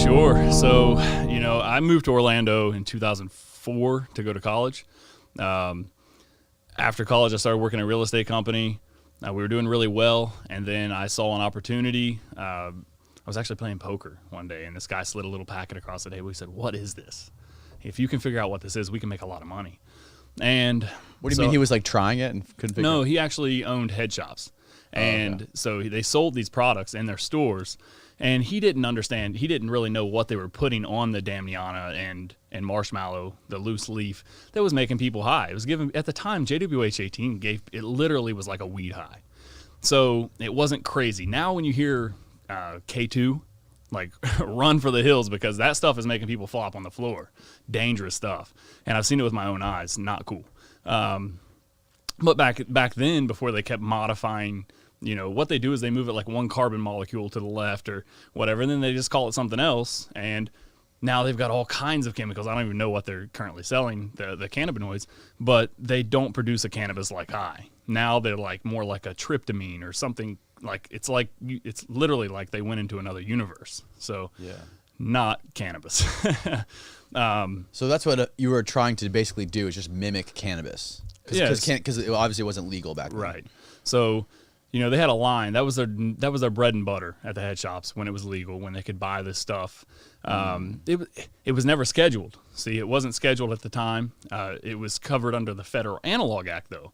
Sure. So, I moved to Orlando in 2004 to go to college. After college, I started working at a real estate company. We were doing really well, and then I saw an opportunity. I was actually playing poker one day, and this guy slid a little packet across the table. He said, "What is this? If you can figure out what this is, we can make a lot of money." And what do you mean he was like trying it and couldn't figure it out? No, he actually owned head shops. And so they sold these products in their stores, and he didn't understand. He didn't really know what they were putting on the Damiana and marshmallow, the loose leaf, that was making people high. It was given at the time, JWH 18 it literally was like a weed high. So it wasn't crazy. Now when you hear K2, like run for the hills, because that stuff is making people flop on the floor. Dangerous stuff. And I've seen it with my own eyes. Not cool. But back then, before they kept modifying, what they do is they move it like one carbon molecule to the left or whatever, and then they just call it something else. And now they've got all kinds of chemicals. I don't even know what they're currently selling, the cannabinoids, but they don't produce a cannabis like high. Now they're like more like a tryptamine or something. It's literally like they went into another universe. So not cannabis. So that's what you were trying to basically do, is just mimic cannabis. Because it obviously wasn't legal back then. Right. So, they had a line. That was their bread and butter at the head shops when it was legal, when they could buy this stuff. It was never scheduled. See, it wasn't scheduled at the time. It was covered under the Federal Analogue Act, though.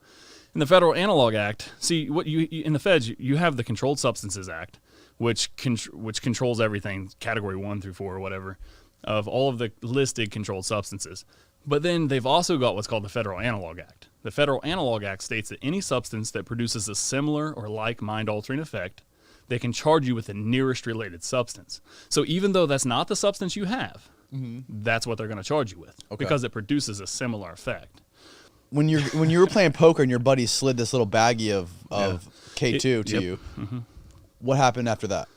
In the Federal Analogue Act, see, what in the feds, you have the Controlled Substances Act, which controls everything, Category 1 through 4 or whatever, of all of the listed controlled substances. But then they've also got what's called the Federal Analogue Act. The Federal Analogue Act states that any substance that produces a similar or like mind-altering effect, they can charge you with the nearest related substance. So even though that's not the substance you have, that's what they're going to charge you with, because it produces a similar effect. When you were playing poker and your buddy slid this little baggie of K2 to you, what happened after that?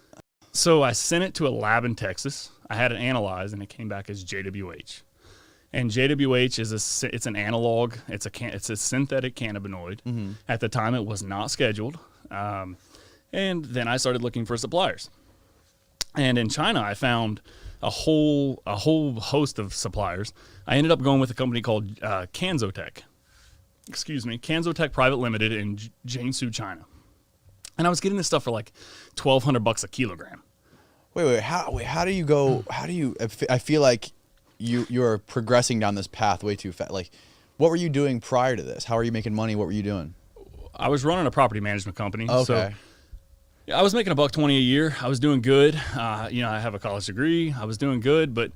So I sent it to a lab in Texas. I had it analyzed, and it came back as JWH. And JWH it's an analog. It's a synthetic cannabinoid. At the time, it was not scheduled. And then I started looking for suppliers. And in China, I found a whole host of suppliers. I ended up going with a company called Kanzotech. Kanzotech Private Limited in Jiangsu, China. And I was getting this stuff for like $1,200 a kilogram. Wait, how do you go? I feel like you're progressing down this path way too fast. Like, what were you doing prior to this? How are you making money? What were you doing? I was running a property management company. Okay. So I was making $120 a year. I was doing good. I have a college degree. I was doing good, but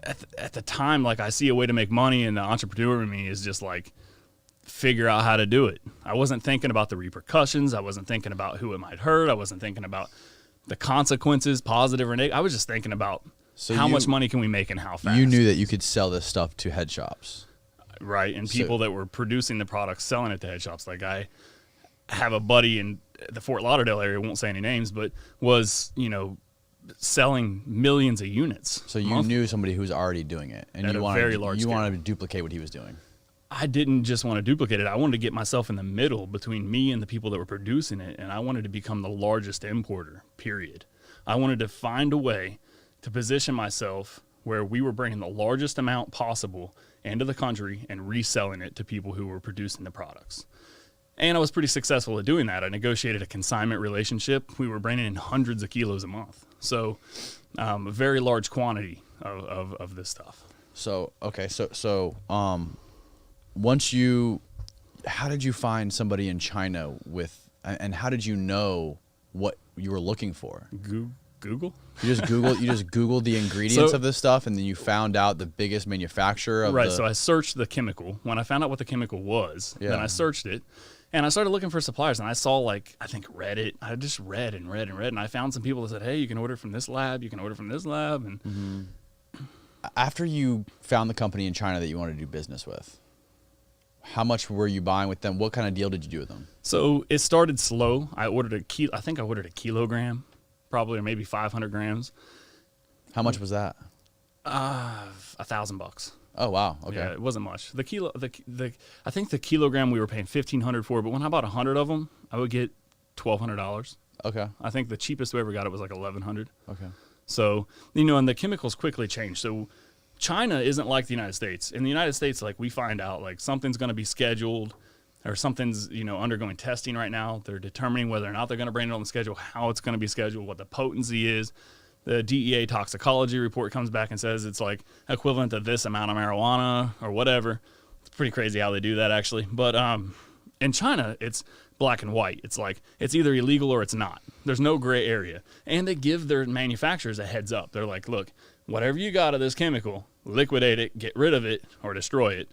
at the time, like, I see a way to make money, and the entrepreneur in me is just like, figure out how to do it. I wasn't thinking about the repercussions. I wasn't thinking about who it might hurt. I wasn't thinking about the consequences, positive or negative. I was just thinking about how much money can we make and how fast. You knew that you could sell this stuff to head shops. Right, and people that were producing the products, selling it to head shops. Like, I have a buddy in the Fort Lauderdale area, won't say any names, but was, selling millions of units. So you knew somebody who was already doing it, and you wanted to duplicate what he was doing. I didn't just want to duplicate it. I wanted to get myself in the middle between me and the people that were producing it, and I wanted to become the largest importer, period. I wanted to find a way to position myself where we were bringing the largest amount possible into the country and reselling it to people who were producing the products. And I was pretty successful at doing that. I negotiated a consignment relationship. We were bringing in hundreds of kilos a month. So a very large quantity of this stuff. So, okay. How did you find somebody in China and how did you know what you were looking for? Google? You just Googled the ingredients of this stuff, and then you found out the biggest manufacturer of so I searched the chemical. When I found out what the chemical was, then I searched it, and I started looking for suppliers, and I saw, I think Reddit. I just read, and I found some people that said, hey, you can order from this lab, you can order from this lab. And After you found the company in China that you wanted to do business with, how much were you buying with them? What kind of deal did you do with them? So it started slow. I ordered I think I ordered a kilogram, probably, or maybe 500 grams. How much was that? $1,000. Oh wow. Okay. Yeah, it wasn't much. The kilo, I think the kilogram we were paying $1,500 for, but when I bought 100 of them, I would get $1,200. Okay. I think the cheapest we ever got it was like $1,100. Okay. So, and the chemicals quickly change. So China isn't like the United States. In the United States, like we find out like something's going to be scheduled or something's, undergoing testing right now. They're determining whether or not they're going to bring it on the schedule, how it's going to be scheduled, what the potency is. The DEA toxicology report comes back and says it's like equivalent to this amount of marijuana or whatever. It's pretty crazy how they do that actually. But in China, it's black and white. It's like it's either illegal or it's not. There's no gray area. And they give their manufacturers a heads up. They're like, look, whatever you got of this chemical, liquidate it, get rid of it, or destroy it.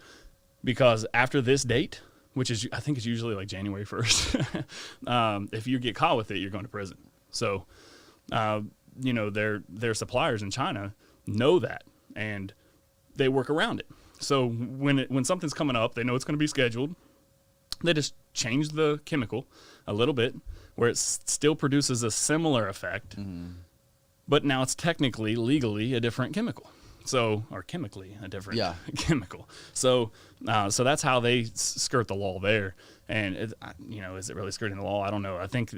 Because after this date, which is I think it's usually like January 1st, if you get caught with it, you're going to prison. So, their suppliers in China know that, and they work around it. So when something's coming up, they know it's going to be scheduled. They just change the chemical a little bit where it still produces a similar effect, but now it's technically, legally a different chemical. So, or chemically a different chemical. So that's how they skirt the law there. And, is it really skirting the law? I don't know. I think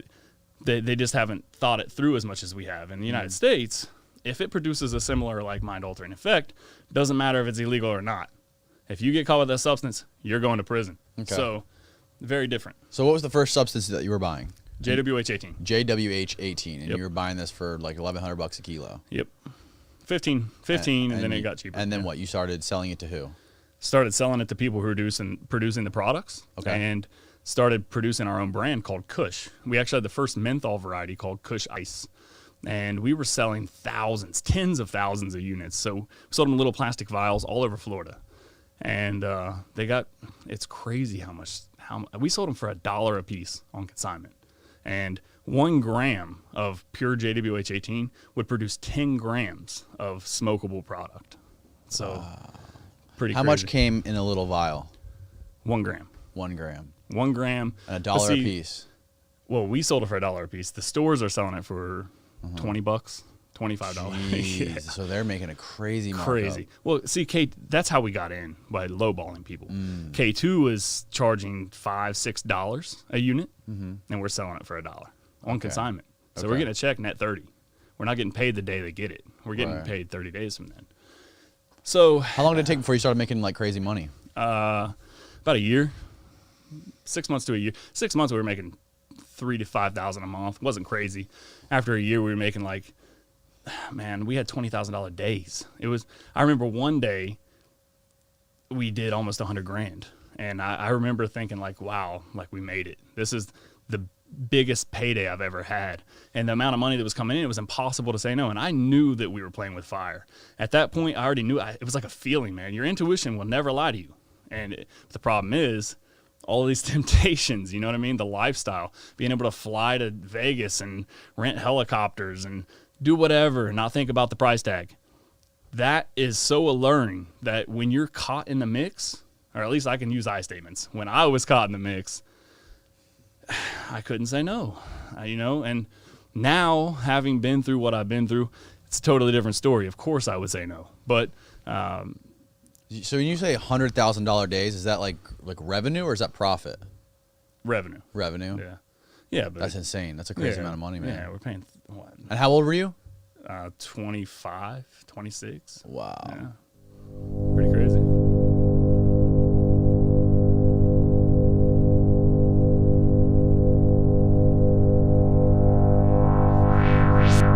they just haven't thought it through as much as we have. In the United States, if it produces a similar like mind-altering effect, doesn't matter if it's illegal or not. If you get caught with that substance, you're going to prison. Okay. So very different. So what was the first substance that you were buying? JWH-18. JWH-18, and you were buying this for like $1,100 a kilo. Yep. 15, and then it got cheaper. And then what? You started selling it to who? Started selling it to people who are producing the products. Okay. And started producing our own brand called Kush. We actually had the first menthol variety called Kush Ice. And we were selling thousands, tens of thousands of units. So we sold them in little plastic vials all over Florida. And it's crazy how we sold them for $1 a piece on consignment. And 1 gram of pure JWH-18 would produce 10 grams of smokable product. So pretty crazy. How much came in a little vial? 1 gram. 1 gram. 1 gram. And $1 a piece. Well, we sold it for $1 a piece. The stores are selling it for $20, $25. Jeez, yeah. So they're making a crazy markup. Crazy. Well, see, that's how we got in, by lowballing people. K2 is charging $5, $6 a unit, and we're selling it for $1 on consignment. So we're getting a check net 30. We're not getting paid the day they get it. We're getting paid 30 days from then. So how long did it take before you started making like crazy money? About a year. 6 months to a year. 6 months we were making $3,000 to $5,000 a month. It wasn't crazy. After a year we were making we had $20,000 days. I remember one day we did almost $100,000. And I remember thinking wow, we made it. This is the biggest payday I've ever had. And the amount of money that was coming in, it was impossible to say no. And I knew that we were playing with fire. At that point, I already knew. It was like a feeling, man. Your intuition will never lie to you. And the problem is all these temptations, you know what I mean? The lifestyle, being able to fly to Vegas and rent helicopters and do whatever and not think about the price tag. That is so alluring that when you're caught in the mix, or at least I can use I statements. When I was caught in the mix, I couldn't say no, and now having been through what I've been through, it's a totally different story. Of course I would say no, but so when you say $100,000 days, is that like revenue or is that profit? Revenue. Yeah, but that's insane. That's a crazy amount of money, man. Yeah, we're paying what? And how old were you? 25, 26. Wow. Yeah.